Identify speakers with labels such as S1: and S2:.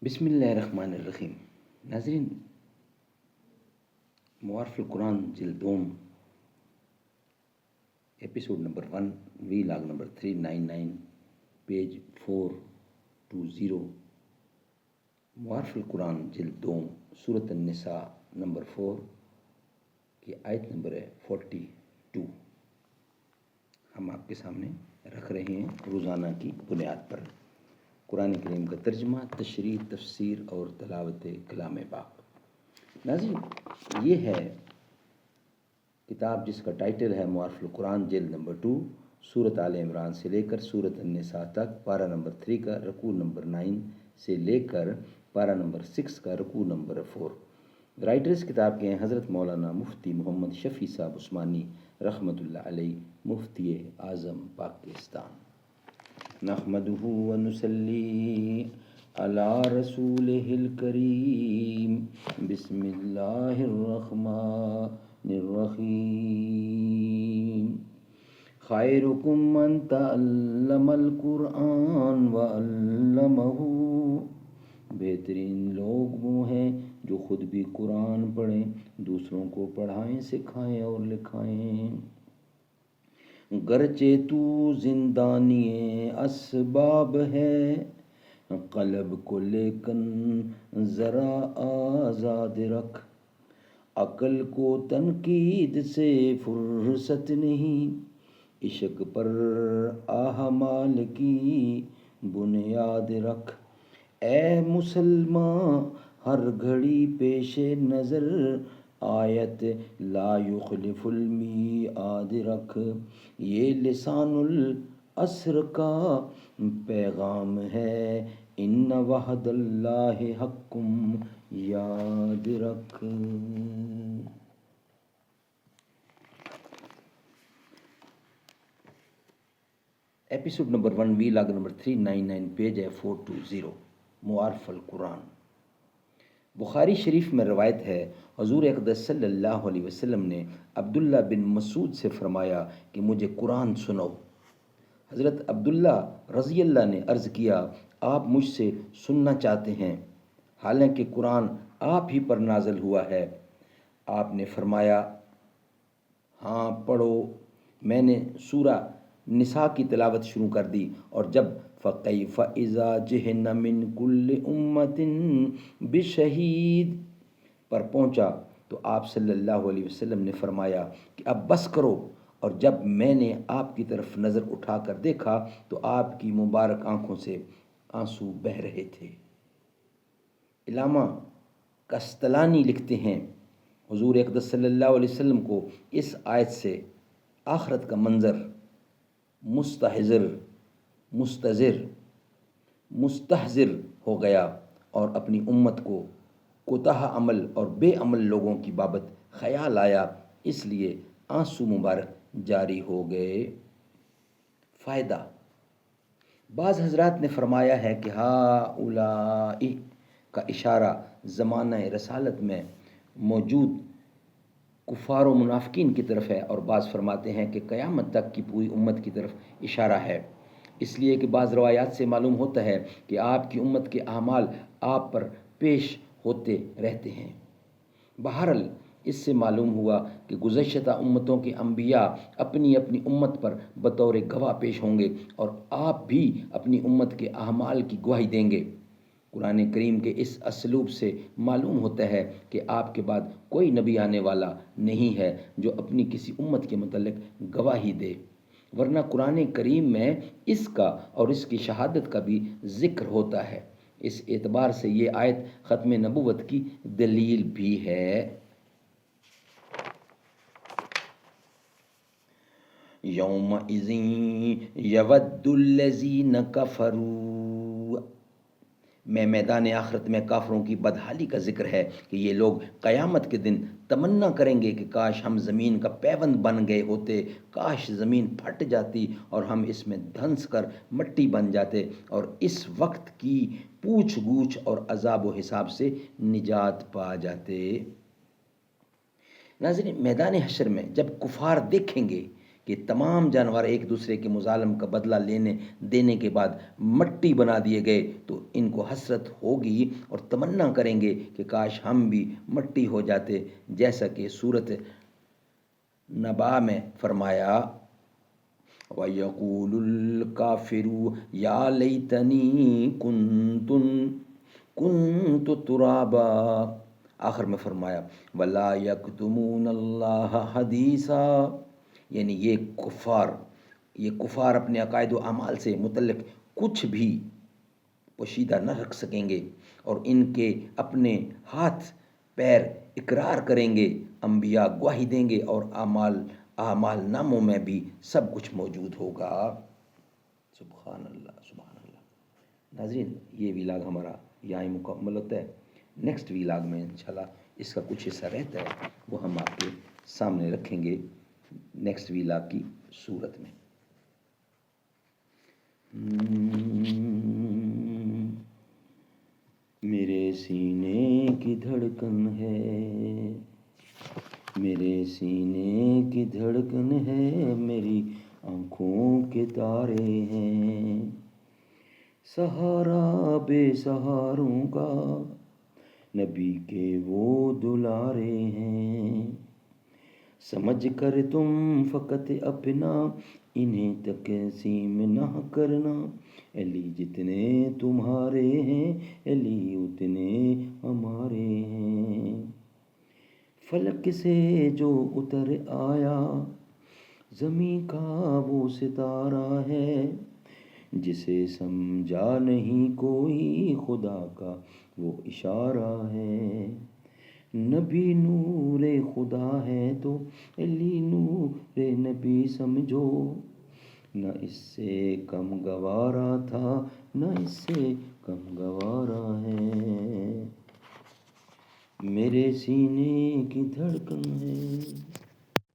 S1: بسم اللہ الرحمن الرحیم. ناظرین، معارف القرآن جلد دوم ایپیسوڈ نمبر 1 وی لاگ نمبر 399 پیج 420. معارف القرآن جلد دوم سورۃ النساء نمبر 4 کی آیت نمبر ہے 42. ہم آپ کے سامنے رکھ رہے ہیں روزانہ کی بنیاد پر قرآن کریم کا ترجمہ، تشریح، تفسیر اور تلاوت کلام پاک. ناظرین، یہ ہے کتاب جس کا ٹائٹل ہے معارف القرآن جلد نمبر 2، سورۃ آل عمران سے لے کر سورۃ النساء تک، پارہ نمبر 3 کا رکوع نمبر 9 سے لے کر پارہ نمبر 6 کا رکوع نمبر 4. رائٹر اس کتاب کے ہیں حضرت مولانا مفتی محمد شفیع صاحب عثمانی رحمۃ اللہ علیہ، مفتی اعظم پاکستان. نحمده ونصلي على رسوله الكريم. بسم الله الرحمن الرحيم. خيركم من تعلم القرآن وعلمه. بہترین لوگ وہ ہیں جو خود بھی قرآن پڑھیں، دوسروں کو پڑھائیں، سکھائیں اور لکھائیں. گرچہ تو زندانی اسباب ہے، قلب کو لیکن ذرا آزاد رکھ. عقل کو تنقید سے فرصت نہیں، عشق پر اعمال کی بنیاد رکھ. اے مسلمان، ہر گھڑی پیش نظر آیت لا یخلف المیعاد رکھ. یہ لسان العصر کا پیغام ہے، ان وعد اللہ حق یاد رکھ. ایپیسوڈ نمبر 1 وی لاگ نمبر 399 پیج ہے 420. معارف القرآن. بخاری شریف میں روایت ہے، حضور اقدس صلی اللہ علیہ وسلم نے عبداللہ بن مسعود سے فرمایا کہ مجھے قرآن سناؤ. حضرت عبداللہ رضی اللہ نے عرض کیا، آپ مجھ سے سننا چاہتے ہیں حالانکہ قرآن آپ ہی پر نازل ہوا ہے؟ آپ نے فرمایا، ہاں پڑھو. میں نے سورہ نساء کی تلاوت شروع کر دی، اور جب فَكَيْفَ إِذَا جِئْنَا مِنْ كُلِّ أُمَّةٍ بِشَهِيدٍ پر پہنچا تو آپ صلی اللہ علیہ وسلم نے فرمایا کہ اب بس کرو. اور جب میں نے آپ کی طرف نظر اٹھا کر دیکھا تو آپ کی مبارک آنکھوں سے آنسو بہہ رہے تھے. علامہ قسطلانی لکھتے ہیں، حضور اقدس صلی اللہ علیہ وسلم کو اس آیت سے آخرت کا منظر مستحضر ہو گیا اور اپنی امت کو کوتاہ عمل اور بے عمل لوگوں کی بابت خیال آیا، اس لیے آنسو مبارک جاری ہو گئے. فائدہ: بعض حضرات نے فرمایا ہے کہ ہؤلاء کا اشارہ زمانہ رسالت میں موجود کفار و منافقین کی طرف ہے، اور بعض فرماتے ہیں کہ قیامت تک کی پوری امت کی طرف اشارہ ہے، اس لیے کہ بعض روایات سے معلوم ہوتا ہے کہ آپ کی امت کے اعمال آپ پر پیش ہوتے رہتے ہیں. بہرحال اس سے معلوم ہوا کہ گزشتہ امتوں کے انبیاء اپنی اپنی امت پر بطور گواہ پیش ہوں گے، اور آپ بھی اپنی امت کے اعمال کی گواہی دیں گے. قرآن کریم کے اس اسلوب سے معلوم ہوتا ہے کہ آپ کے بعد کوئی نبی آنے والا نہیں ہے جو اپنی کسی امت کے متعلق گواہی دے، ورنہ قرآن کریم میں اس کا اور اس کی شہادت کا بھی ذکر ہوتا ہے. اس اعتبار سے یہ آیت ختم نبوت کی دلیل بھی ہے. یومئذ یود الذین کفروا میں میدان آخرت میں کافروں کی بدحالی کا ذکر ہے کہ یہ لوگ قیامت کے دن تمنا کریں گے کہ کاش ہم زمین کا پیوند بن گئے ہوتے، کاش زمین پھٹ جاتی اور ہم اس میں دھنس کر مٹی بن جاتے اور اس وقت کی پوچھ گوچھ اور عذاب و حساب سے نجات پا جاتے. ناظرین، میدان حشر میں جب کفار دیکھیں گے کہ تمام جانور ایک دوسرے کے مظالم کا بدلہ دینے کے بعد مٹی بنا دیے گئے تو ان کو حسرت ہوگی اور تمنا کریں گے کہ کاش ہم بھی مٹی ہو جاتے، جیسا کہ سورت نبا میں فرمایا وَيَقُولُ الْكَافِرُ يَا لَيْتَنِي كُنْتُ تُرَابًا، آخر میں فرمایا وَلَا يَكْتُمُونَ اللَّهَ حَدِيثًا، یعنی یہ کفار اپنے عقائد و اعمال سے متعلق کچھ بھی پوشیدہ نہ رکھ سکیں گے، اور ان کے اپنے ہاتھ پیر اقرار کریں گے، انبیاء گواہی دیں گے، اور اعمال ناموں میں بھی سب کچھ موجود ہوگا۔ سبحان اللہ، سبحان اللہ۔ ناظرین، یہ ویلاگ ہمارا یہاں ہی مکمل ہوتا ہے۔ نیکسٹ ویلاگ میں انشاءاللہ اس کا کچھ حصہ رہتا ہے، وہ ہم آپ کے سامنے رکھیں گے نیکسٹ ویلاگ کی صورت میں۔ میرے سینے کی دھڑکن ہے، میرے سینے کی دھڑکن ہے، میری آنکھوں کے تارے ہیں، سہارا بے سہاروں کا نبی کے وہ دلارے ہیں، سمجھ کر تم فقط اپنا انہیں تقسیم نہ کرنا، علی جتنے تمہارے ہیں علی اتنے ہمارے ہیں، فلک سے جو اتر آیا زمیں کا وہ ستارہ ہے، جسے سمجھا نہیں کوئی خدا کا وہ اشارہ ہے، نبی نور خدا ہے تو علی نور نبی سمجھو، نہ اس سے کم گوارا تھا نہ اس سے کم گوارا ہے، میرے سینے کی دھڑکن ہے۔